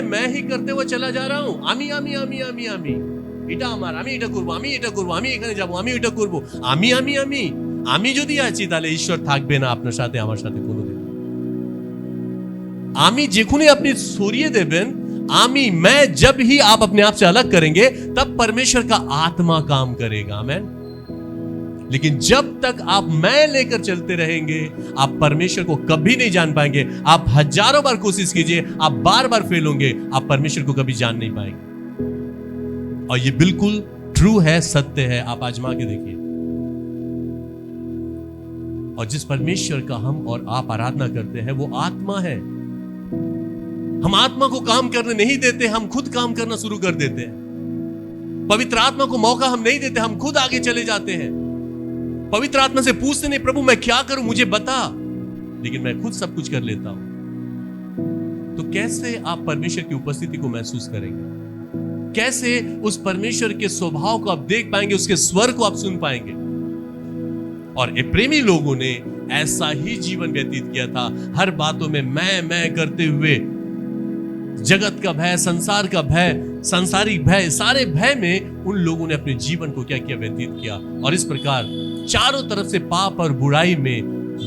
मैं ही करते हुए चला जा रहा हूं। आमी आमी आमी आमी आमी এটা আমার, আমি এটা করব, আমি এটা করব, আমি এখানে যাব, আমি এটা করব। আমি আমি আমি আমি যদি আছি, তাহলে ঈশ্বর থাকবে না আপনার সাথে, আমার সাথে কোনোদিন। আমি যখনই আপনি সরিয়ে দেবেন, आमी मैं जब ही आप अपने आप से अलग करेंगे, तब परमेश्वर का आत्मा काम करेगा। आमेन। लेकिन जब तक आप मैं लेकर चलते रहेंगे, आप परमेश्वर को कभी नहीं जान पाएंगे। आप हजारों बार कोशिश कीजिए, आप बार बार फेल होंगे, आप परमेश्वर को कभी जान नहीं पाएंगे। और ये बिल्कुल ट्रू है, सत्य है, आप आजमा के देखिए। और जिस परमेश्वर का हम और आप आराधना करते हैं, वो आत्मा है। हम आत्मा को काम करने नहीं देते, हम खुद काम करना शुरू कर देते हैं। पवित्र आत्मा को मौका हम नहीं देते, हम खुद आगे चले जाते हैं। पवित्र आत्मा से पूछते नहीं, प्रभु मैं क्या करूं, मुझे बता, लेकिन मैं खुद सब कुछ कर लेता हूं। तो कैसे आप परमेश्वर की उपस्थिति को महसूस करेंगे? कैसे उस परमेश्वर के स्वभाव को आप देख पाएंगे, उसके स्वर को आप सुन पाएंगे? और प्रेमी लोगों ने ऐसा ही जीवन व्यतीत किया था। हर बातों में मैं करते हुए, जगत का भय, संसार का भय, सांसारिक भय, सारे भय में उन लोगों ने अपने जीवन को क्या किया, व्यतीत किया। और इस प्रकार चारों तरफ से पाप और बुराई में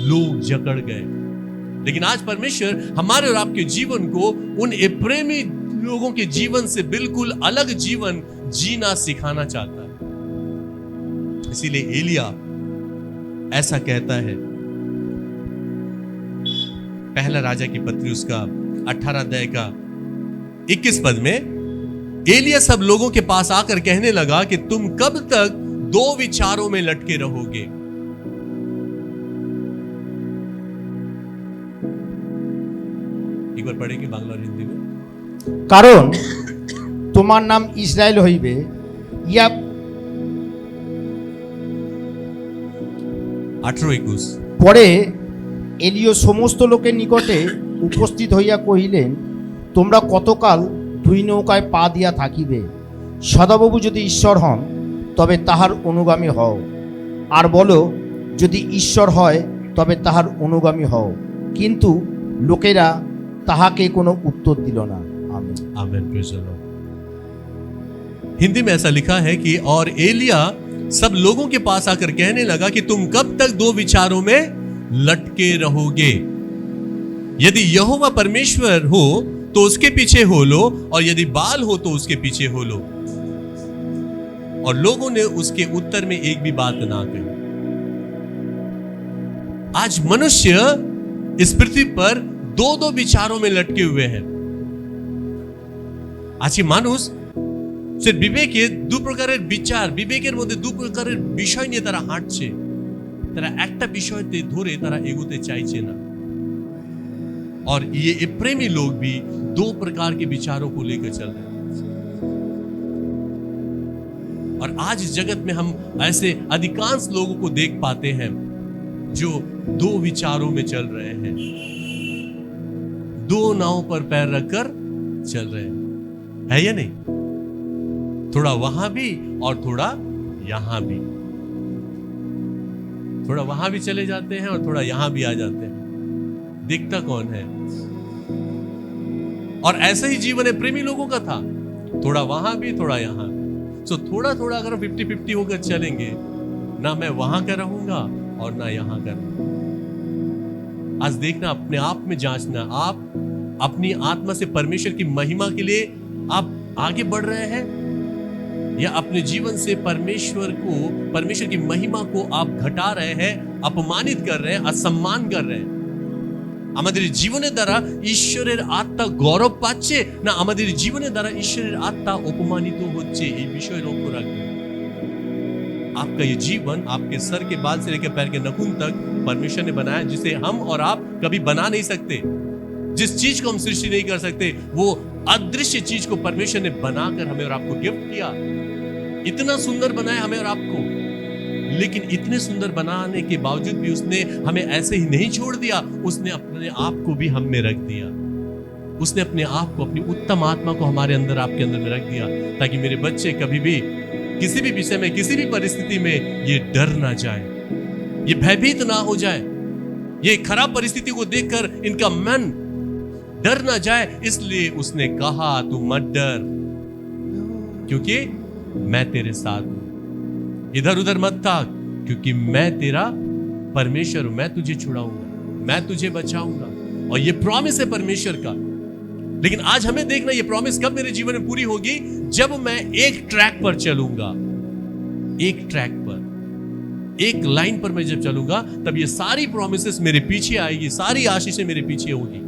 लोग जकड़ गए। लेकिन आज परमेश्वर हमारे और आपके जीवन को उन प्रेमी लोगों के जीवन से बिल्कुल अलग जीवन जीना सिखाना चाहता है। इसीलिए एलिया ऐसा कहता है, पहला राजा की पत्री उसका 18 अध्याय का 21 पद में, एलिया सब लोगों के पास आकर कहने लगा कि तुम कब तक दो विचारों में लटके रहोगे। एक बार पढ़ेंगे बांग्ला और हिंदी में। কারণ তোমার নাম ইসরায়েল হইবে, ইয়া 18-21 পরে এলিও সমস্ত লোকের নিকটে উপস্থিত হইয়া কহিলেন, তোমরা কতকাল দুই নৌকায় পা দিয়া থাকিবে? সদাপ্রভু যদি ঈশ্বর হন, তবে তাহার অনুগামী হও, আর বলো যদি ঈশ্বর হয়, তবে তাহার অনুগামী হও। কিন্তু লোকেরা তাহাকে কোনো উত্তর দিল না। आमीन। आमीन। Praise the Lord. हिंदी में ऐसा लिखा है कि और एलिया सब लोगों के पास आकर कहने लगा कि तुम कब तक दो विचारों में लटके रहोगे? यदि यहोवा परमेश्वर हो तो उसके पीछे हो लो, और यदि बाल हो तो उसके पीछे हो लो। और लोगों ने उसके उत्तर में एक भी बात ना कही। आज मनुष्य इस पृथ्वी पर दो विचारों में लटके हुए हैं। আজকে মানুষ সে বিবেকে দু প্রকারের বিচার, বিবেকের মধ্যে দু প্রকারের বিষয় নিয়ে তারা হাঁটছে। তারা একটা বিষয়তে ধরে তারা এগোতে চাইছে না। और ये प्रेमी लोग भी दो प्रकार के विचारों को लेकर चल रहे हैं। और आज इस जगत में हम ऐसे अधिकांश लोगों को देख पाते हैं जो दो विचारों में चल रहे हैं, दो नाव पर पैर रखकर चल रहे हैं, है या नहीं? थोड़ा वहां भी और थोड़ा यहां भी, थोड़ा वहां भी चले जाते हैं और थोड़ा यहां भी आ जाते हैं। दिखता कौन है? और ऐसा ही जीवन है प्रेमी लोगों का था, थोड़ा वहां भी थोड़ा यहां भी। सो थोड़ा थोड़ा अगर 50-50 होकर चलेंगे ना, मैं वहां का रहूंगा और ना यहां का रहूंगा। आज देखना, अपने आप में जांचना, आप अपनी आत्मा से परमेश्वर की महिमा के लिए आप आगे बढ़ रहे हैं, या अपने जीवन से परमेश्वर की महिमा को आप घटा रहे हैं, अपमानित कर रहे हैं, असम्मान कर रहे हैं। আমাদের জীবনের দ্বারা ঈশ্বরের আত্মা গৌরব পাচ্ছে, না আমাদের জীবনের দ্বারা ঈশ্বরের আত্মা অপমানিত হচ্ছে? এই বিষয়ে লক্ষ্য রাখবেন। आपका ये जीवन आपके सर के बाल से लेकर पैर के नाखून तक परमेश्वर ने बनाया, जिसे हम और आप कभी बना नहीं सकते। जिस चीज को हम सृष्टि नहीं कर सकते, वो अदृश्य चीज को परमेश्वर ने बनाकर हमें और आपको गिफ्ट किया। इतना सुंदर बनाया हमें और आपको, लेकिन इतने सुंदर बनाने के बावजूद भी उसने हमें ऐसे ही नहीं छोड़ दिया। उसने अपने आप को भी हम में रख दिया। उसने अपने आप को, अपनी उत्तम आत्मा को हमारे अंदर, आपके अंदर में रख दिया, ताकि मेरे बच्चे कभी भी किसी भी विषय में, किसी भी परिस्थिति में ये डर ना जाए, ये भयभीत ना हो जाए, ये खराब परिस्थिति को देखकर इनका मन डर ना जाए। इसलिए उसने कहा तू मत डर, क्योंकि मैं तेरे साथ हूं। इधर उधर मत ताक, क्योंकि मैं तेरा परमेश्वर हूं। मैं तुझे छुड़ाऊंगा, मैं तुझे बचाऊंगा। और ये प्रॉमिस है परमेश्वर का। लेकिन आज हमें देखना, ये प्रॉमिस कब मेरे जीवन में पूरी होगी? जब मैं एक ट्रैक पर चलूंगा, एक ट्रैक पर, एक लाइन पर मैं जब चलूंगा, तब ये सारी प्रॉमिसेस मेरे पीछे आएगी, सारी आशीषें मेरे पीछे होगी।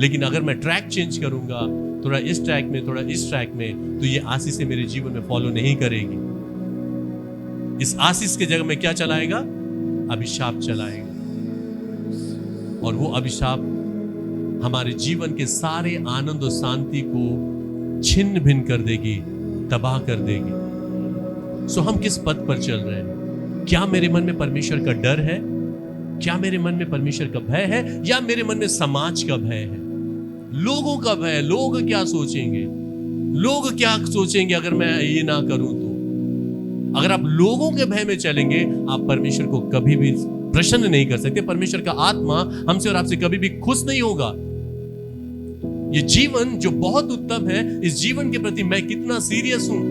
लेकिन अगर मैं ट्रैक चेंज करूंगा, थोड़ा इस ट्रैक में, थोड़ा इस ट्रैक में, तो ये आशीषें मेरे जीवन में फॉलो नहीं करेगी। इस आशीष के जगह में क्या चलाएगा? अभिशाप चलाएगा। और वो अभिशाप हमारे जीवन के सारे आनंद और शांति को छिन्न भिन्न कर देगी, तबाह कर देगी। सो हम किस पथ पर चल रहे हैं? क्या मेरे मन में परमेश्वर का डर है? क्या मेरे मन में परमेश्वर का भय है? या मेरे मन में समाज का भय है, लोगों का भय? लोग क्या सोचेंगे, लोग क्या सोचेंगे अगर मैं ये ना करूं तो? अगर आप लोगों के भय में चलेंगे, आप परमेश्वर को कभी भी प्रसन्न नहीं कर सकते। परमेश्वर का आत्मा हमसे और आपसे कभी भी खुश नहीं होगा। ये जीवन जो बहुत उत्तम है, इस जीवन के प्रति मैं कितना सीरियस हूं।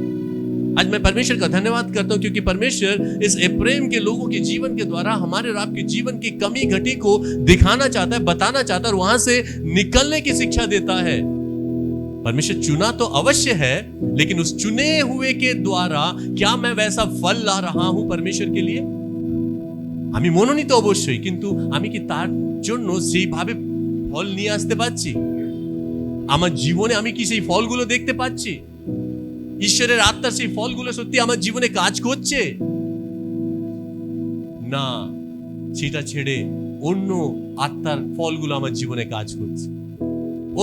आज मैं परमेश्वर का धन्यवाद करता हूं, क्योंकि परमेश्वर इस एप्रेम के लोगों के जीवन के द्वारा हमारे और आपके जीवन की कमी घटी को दिखाना चाहता है, बताना चाहता है, और वहां से निकलने की शिक्षा देता है। परमेश्वर चुना तो अवश्य है, लेकिन उस चुने हुए के द्वारा क्या मैं वैसा फल ला रहा हूं परमेश्वर के लिए? আমি মনোনীত অবশ্যই, কিন্তু আমি কি তার জন্য সেইভাবে ফল নিয়ে আসতে পারছি? আমার জীবনে আমি কি সেই ফলগুলো দেখতে পাচ্ছি? ঈশ্বরের আত্মার সেই ফলগুলো সত্যি আমার জীবনে কাজ করছে? না, সেটা ছেড়ে অন্য আত্মার ফলগুলো আমার জীবনে কাজ করছে।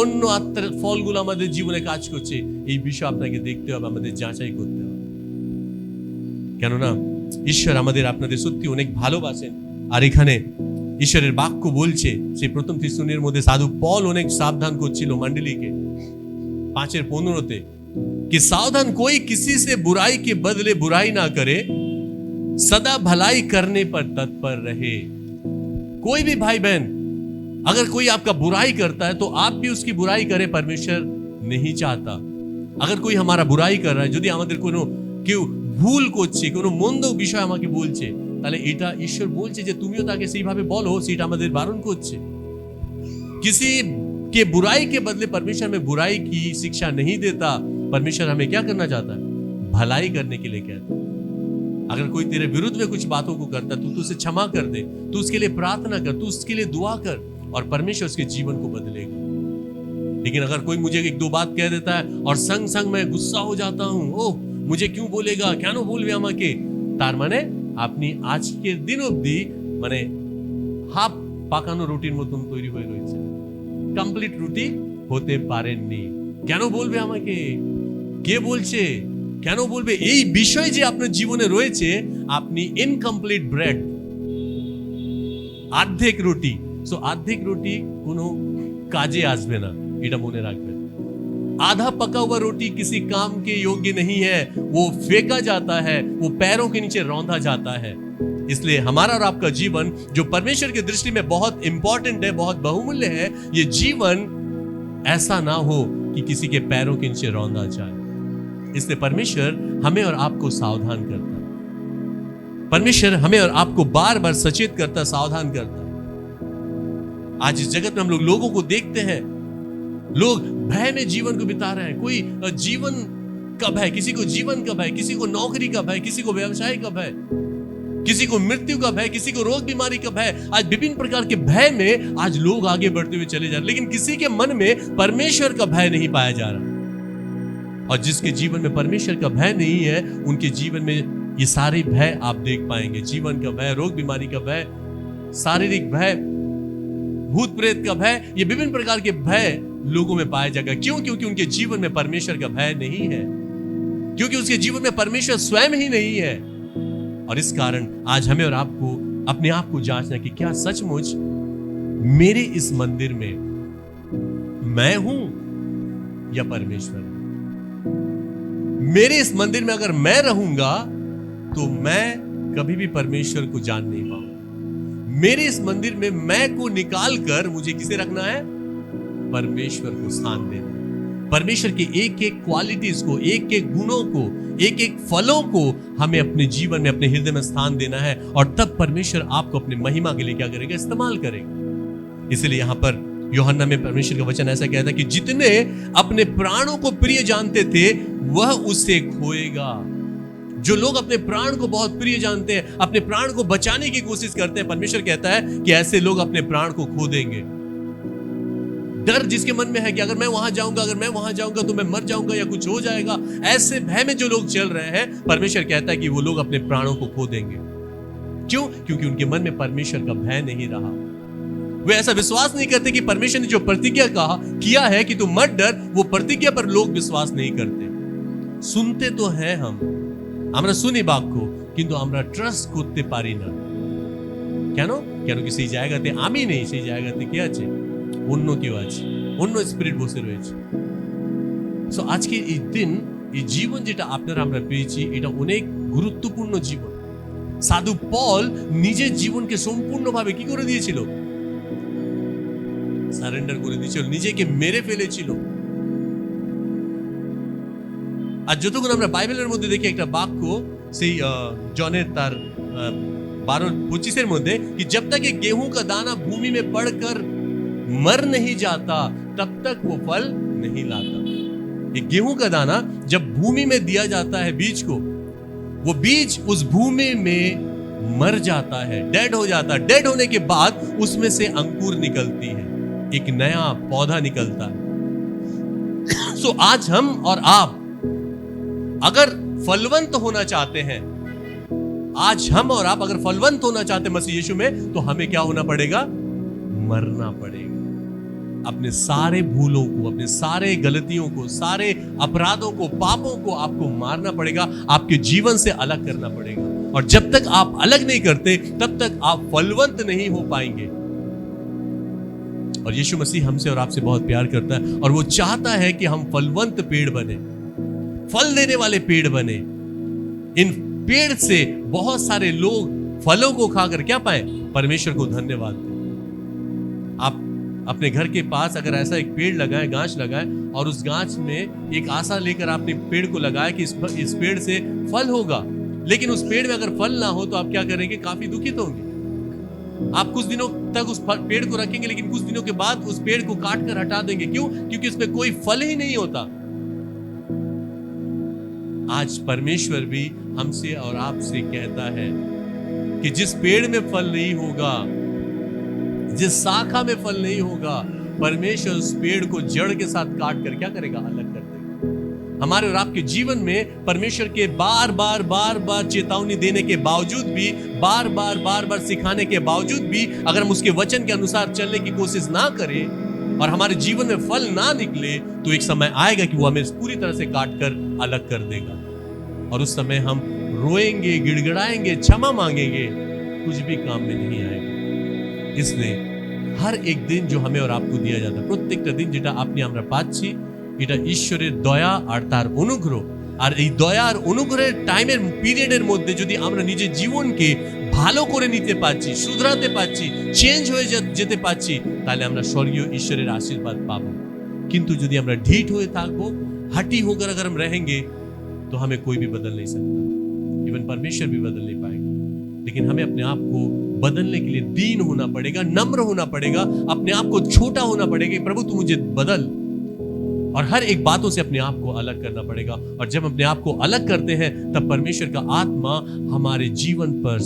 অন্য আত্মার ফলগুলো আমাদের জীবনে কাজ করছে। এই বিষয় আপনাকে দেখতে হবে, আমাদের যাচাই করতে হবে। কেননা ঈশ্বর আমাদের, আপনাদের সত্যি অনেক ভালোবাসেন। আর এখানে ঈশ্বরের বাক্য বলছে, সেই প্রথম থিসসলুনির মধ্যে সাধু পল অনেক সাবধান করছিল मंडलीকে 5:15 कि सावधान कोई किसी से बुराई के बदले बुराई ना करे, सदा भलाई करने पर तत्पर रहे। कोई भी भाई बहन अगर कोई आपका बुराई करता है तो आप भी उसकी बुराई करे, परमेश्वर नहीं चाहता। अगर कोई हमारा बुराई कर रहा है, যদি আমাদের কোনো কেউ ভুল করছে, কোনো মন্দ বিষয় আমাকে বলছে, তাহলে এটা ঈশ্বর বলছে যে তুমিও তাকে সেইভাবে বলো, সেটা আমাদের বারণ করছে। किसी के बुराई के बदले परमेश्वर में बुराई की शिक्षा नहीं देता। परमेश्वर हमें क्या करना चाहता है? भलाई करने के लिए कहता है। अगर कोई तेरे विरुद्ध में कुछ बातों को करता है, तू उसे क्षमा कर दे, तू उसके लिए प्रार्थना कर, तू उसके लिए दुआ कर, और परमेश्वर उसके जीवन को बदलेगा। लेकिन अगर कोई मुझे एक दो बात कह देता है और संग संग मैं गुस्सा हो जाता हूं, ओह मुझे क्यों बोलेगा, কেন বলবে আমাকে, তার মানে আপনি আজকের দিন অবধি মানে হাফ পাকানো রুটির মতন তৈরি হয়ে রয়েছে, কমপ্লিট রুটি হতে পারেননি। কেন বলবে আমাকে, কে বলছে, কেন বলবে, এই বিষয় যে আপনার জীবনে রয়েছে, আপনি ইনকমপ্লিট ব্রেড, অর্ধেক রুটি। সো অর্ধেক রুটি কোনো কাজে আসবে না, এটা মনে রাখবেন। आधा पका हुआ रोटी किसी काम के योग्य नहीं है, वो फेंका जाता है, वो पैरों के नीचे रौंदा जाता है। इसलिए हमारा और आपका जीवन जो परमेश्वर की दृष्टि में बहुत इंपॉर्टेंट है, बहुत बहुमूल्य है, ये जीवन ऐसा ना हो कि किसी के पैरों के नीचे रौंदा जाए। इसलिए परमेश्वर हमें और आपको सावधान करता है। परमेश्वर हमें और आपको बार बार सचेत करता, सावधान करता है। आज इस जगत में हम लोग लोगों को देखते हैं, लोग भय में जीवन को बिता रहे हैं। कोई जीवन का भय, किसी को जीवन का भय, किसी को नौकरी का भय, किसी को व्यवसाय का भय, किसी को मृत्यु का भय, किसी को रोग बीमारी का भय। आज विभिन्न प्रकार के भय में आज लोग आगे बढ़ते हुए चले जा रहे, लेकिन किसी के मन में परमेश्वर का भय नहीं पाया जा रहा। और जिसके जीवन में परमेश्वर का भय नहीं है, उनके जीवन में ये सारे भय आप देख पाएंगे। जीवन का भय, रोग बीमारी का भय, शारीरिक भय, भूत प्रेत का भय, ये विभिन्न प्रकार के भय लोगों में पाया जाएगा। क्यों? क्योंकि उनके जीवन में परमेश्वर का भय नहीं है, क्योंकि उसके जीवन में परमेश्वर स्वयं ही नहीं है। और इस कारण आज हमें और आपको अपने आप को जांचना कि क्या सचमुच मेरे इस मंदिर में मैं हूं या परमेश्वर है। मेरे इस मंदिर में अगर मैं रहूंगा तो मैं कभी भी परमेश्वर को जान नहीं पाऊंगा। मेरे इस मंदिर में मैं को निकाल कर मुझे किसे रखना है? परमेश्वर को स्थान देना। परमेश्वर के एक एक क्वालिटीज को, एक एक गुणों को, एक एक फलों को हमें अपने जीवन में, अपने हृदय में स्थान देना है। और तब परमेश्वर आपको अपने महिमा के लिए क्या करेगा? इस्तेमाल करेगा। इसलिए यहां पर यूहन्ना में परमेश्वर का वचन ऐसा कहता है कि जितने अपने प्राणों को प्रिय जानते थे वह उसे खोएगा। जो लोग अपने प्राण को बहुत प्रिय जानते हैं, अपने प्राण को बचाने की कोशिश करते हैं, परमेश्वर कहता है कि ऐसे लोग अपने प्राण को खो देंगे। डर जिसके मन में है कि अगर मैं वहां जाऊंगा तो मैं मर जाऊंगा या कुछ हो जाएगा, ऐसे भय में जो लोग चल रहे हैं, परमेश्वर कहता है कि वो लोग अपने प्राणों को खो देंगे। क्यों? क्योंकि उनके मन में परमेश्वर का भय नहीं रहा। वे ऐसा विश्वास नहीं करते कि परमेश्वर ने जो प्रतिज्ञा किया है कि तू मत डर, वो प्रतिज्ञा पर लोग विश्वास नहीं करते। सुनते तो हैं আমরা শুনি বাক্য, কিন্তু আমরা ট্রাস্ট করতে পারি না। কেন? কেন কি সেই জায়গাতে আমি নেই, সেই জায়গাতে কি আছে? অন্য কেউ আছে, অন্য স্পিরিট বসে রয়েছে। সো আজকে এই দিন, এই জীবন যেটা আপনারা আমরা পেয়েছি, এটা অনেক গুরুত্বপূর্ণ জীবন। সাধু পল নিজের জীবনকে সম্পূর্ণভাবে কি করে দিয়েছিল? সারেন্ডার করে দিয়েছিল, নিজেকে মেরে ফেলেছিল। আর যতক্ষণ আমরা বাইবেলের মধ্যে দেখি একটা বাক্য, সেই জনের তার 12:25 মধ্যে, कि जब तक ये गेहूं का दाना भूमि में पड़कर मर नहीं जाता तब तक वो फल नहीं लाता। ये गेहूं का दाना जब भूमि में दिया जाता है बीज को, वो बीज उस भूमि में मर जाता है, डेड हो जाता है। डेड होने के बाद उसमें से अंकुर निकलती है, एक नया पौधा निकलता है। सो आज हम और आप अगर फलवंत होना चाहते हैं, आज हम और आप अगर फलवंत होना चाहते हैं मसीह यीशु में, तो हमें क्या होना पड़ेगा? मरना पड़ेगा। अपने सारे भूलों को, अपने सारे गलतियों को, सारे अपराधों को, पापों को आपको मारना पड़ेगा, आपके जीवन से अलग करना पड़ेगा। और जब तक आप अलग नहीं करते तब तक आप फलवंत नहीं हो पाएंगे। और यीशु मसीह हमसे और आपसे बहुत प्यार करता है और वो चाहता है कि हम फलवंत पेड़ बने, फल देने वाले पेड़ बने। इन पेड़ से बहुत सारे लोग फलों को खाकर क्या पाए? परमेश्वर को धन्यवाद दें। आप अपने घर के पास अगर ऐसा एक पेड़ लगाए, गांच लगाए, और उस गांच में एक आशा लेकर आपने पेड़ को लगाया कि इस पेड़ से फल होगा, लेकिन उस पेड़ में अगर फल ना हो तो आप क्या करेंगे? काफी दुखित होंगे। आप कुछ दिनों तक उस पेड़ को रखेंगे, लेकिन कुछ दिनों के बाद उस पेड़ को काट कर हटा देंगे। क्यों? क्योंकि उसमें कोई फल ही नहीं होता। आज परमेश्वर भी हमसे और आपसे कहता है कि जिस पेड़ में फल नहीं होगा, जिस शाखा में फल नहीं होगा, परमेश्वर उस पेड़ को जड़ के साथ काट कर क्या करेगा? अलग कर देगा। हमारे और आपके जीवन में परमेश्वर के बार बार चेतावनी देने के बावजूद भी, बार बार सिखाने के बावजूद भी, अगर हम उसके वचन के अनुसार चलने की कोशिश ना करें और हमारे जीवन में फल ना निकले, तो एक समय आएगा कि वो हमें पूरी तरह से काट कर अलग कर देगा। और उस समय हम रोएंगे, गिड़गिड़ाएंगे, क्षमा मांगेंगे, कुछ भी काम में नहीं आएगा। इसलिए हर एक दिन जो हमें और आपको दिया जाता है, প্রত্যেকটা দিন যেটা আপনি আমরা পাচ্ছি, এটা ঈশ্বরের দয়া আর তার অনুগ্রহ। আর এই দয়া আর অনুগ্রহের টাইমের পিরিয়ডের মধ্যে যদি আমরা নিজের জীবনকে ভালো করে নিতে পারছি, শুধরাতে পারছি, চেঞ্জ হয়ে যেতে পারছি, তাহলে আমরা স্বর্গীয় ঈশ্বরের আশীর্বাদ পাবো। কিন্তু যদি আমরা ढीठ হয়ে থাকবো, हटी होकर अगर हम रहेंगे, तो हमें कोई भी बदल नहीं सकता, इवन परमेश्वर भी बदल नहीं पाएगा। लेकिन हमें अपने आप को बदलने के लिए दीन होना पड़ेगा, नम्र होना पड़ेगा, अपने आप को छोटा होना पड़ेगा। प्रभु तू मुझे बदल, और हर एक बातों से अपने आप को अलग करना पड़ेगा। और जब अपने आप को अलग करते हैं, तब परमेश्वर का आत्मा हमारे जीवन पर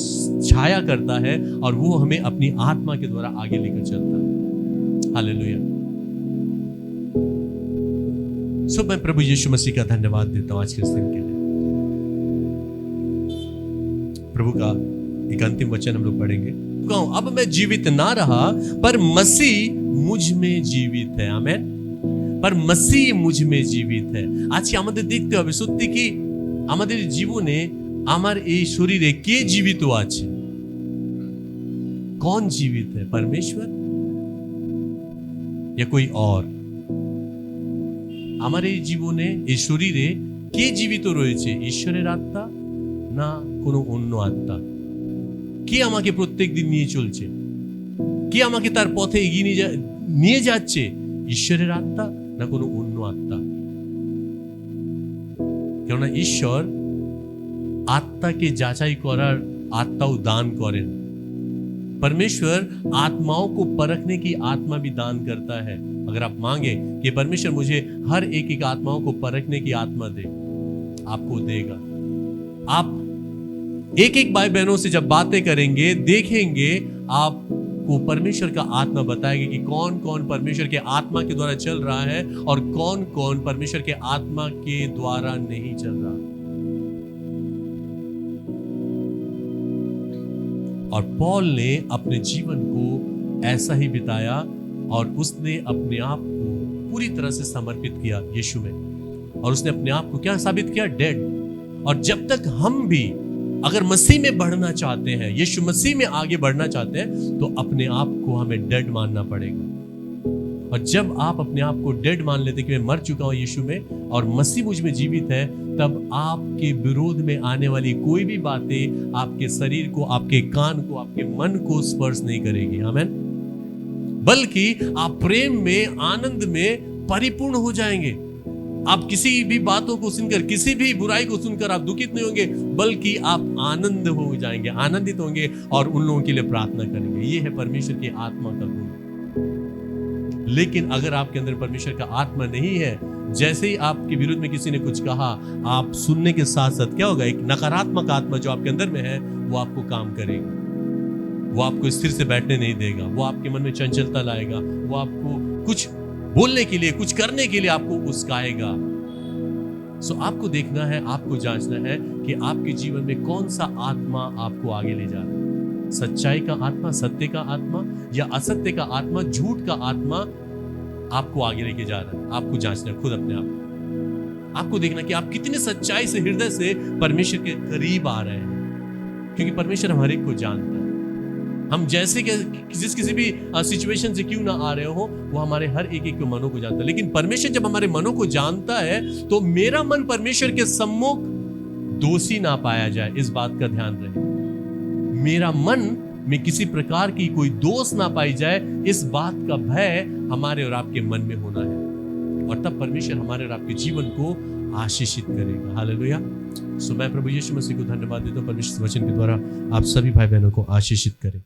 छाया करता है और वो हमें अपनी आत्मा के द्वारा आगे लेकर चलता है। हालेलुया। सो मैं प्रभु यीशु मसीह का धन्यवाद देता हूं आज के इस दिन के लिए। प्रभु का एक अंतिम वचन हम लोग पढ़ेंगे। कहूं अब मैं जीवित ना रहा पर मसीह मुझ में जीवित है। आमेन। पर मसीह मुझ में जीवित है। আজকে আমাদের দেখতে হবে সত্যি কি আমাদের জীবনে আমার এই শরীরে কে জীবিত আছে? कौन जीवित है? परमेश्वर या कोई और? আমার এই জীবনে এই শরীরে কে জীবিত রয়েছে? ঈশ্বরের আত্মা না কোনো অন্য আত্মা? কে আমাকে প্রত্যেক দিন নিয়ে চলছে? কে আমাকে তার পথে এগিয়ে নিয়ে যাচ্ছে? ঈশ্বরের আত্মা না কোনো অন্য আত্মা? কেননা ঈশ্বর आत्मा যাচাই করার आत्माও दान করেন। परमेश्वर आत्माओं को परखने की आत्मा भी दान करता है। अगर आप मांगे कि परमेश्वर मुझे हर एक आत्माओं को परखने की आत्मा दे, आपको देगा। आप एक भाई बहनों से जब बातें करेंगे, देखेंगे, आपको परमेश्वर का आत्मा बताएगा कि कौन कौन परमेश्वर के आत्मा के द्वारा चल रहा है और कौन कौन परमेश्वर के आत्मा के द्वारा नहीं चल रहा। और पौल ने अपने जीवन को ऐसा ही बिताया और उसने अपने आप को पूरी तरह से समर्पित किया यीशु में, और उसने अपने आप को क्या साबित किया? डेड। और जब तक हम भी अगर मसीह में बढ़ना चाहते हैं, यीशु मसीह में आगे बढ़ना चाहते हैं, तो अपने आप को हमें डेड मानना पड़ेगा। और जब आप अपने आप को डेड मान लेते कि मैं मर चुका हूं यीशु में और मसीह मुझ में जीवित है, तब आपके विरोध में आने वाली कोई भी बातें आपके शरीर को, आपके कान को, आपके मन को स्पर्श नहीं करेगी। आमेन। बल्कि आप प्रेम में, आनंद में परिपूर्ण हो जाएंगे। आप किसी भी बातों को सुनकर, किसी भी बुराई को सुनकर आप दुखित नहीं होंगे, बल्कि आप आनंद हो जाएंगे, आनंदित होंगे और उन लोगों के लिए प्रार्थना करेंगे। ये है परमेश्वर की आत्मा का गुण। लेकिन अगर आपके अंदर परमेश्वर का आत्मा नहीं है, जैसे ही आपके विरुद्ध में किसी ने कुछ कहा, आप सुनने के साथ साथ क्या होगा? एक नकारात्मक आत्मा जो आपके अंदर में है, वो आपको काम करेगा। वो आपको स्थिर से बैठने नहीं देगा। वो आपके मन में चंचलता लाएगा। वो आपको कुछ बोलने के लिए, कुछ करने के लिए आपको उस्काएगा। सो आपको देखना है, आपको जांचना है कि आपके जीवन में कौन सा आत्मा आपको आगे ले जा रहा है। सच्चाई का आत्मा, सत्य का आत्मा, या असत्य का आत्मा, झूठ का आत्मा आपको आगे लेके जा रहा है। आपको जांचना खुद अपने आप। आपको देखना कि आप कितने सच्चाई से, हृदय से परमेश्वर के करीब आ रहे हैं, क्योंकि परमेश्वर हर एक को जानता है। हम जैसे कि किसी भी सिचुएशन से क्यों ना आ रहे हो, वो हमारे हर एक के मनों को जानता है। लेकिन परमेश्वर जब हमारे मनों को जानता है, तो मेरा मन परमेश्वर के सम्मुख दोषी ना पाया जाए, इस बात का ध्यान रहे। मेरा मन में किसी प्रकार की कोई दोष ना पाई जाए, इस बात का भय हमारे और आपके मन में होना है। और तब परमेश्वर हमारे और आपके जीवन को आशीषित करेगा। हालेलुया। सो मैं प्रभु यीशु मसीह को धन्यवाद देता हूं, परमेश्वर वचन के द्वारा आप सभी भाई बहनों को आशीषित करें।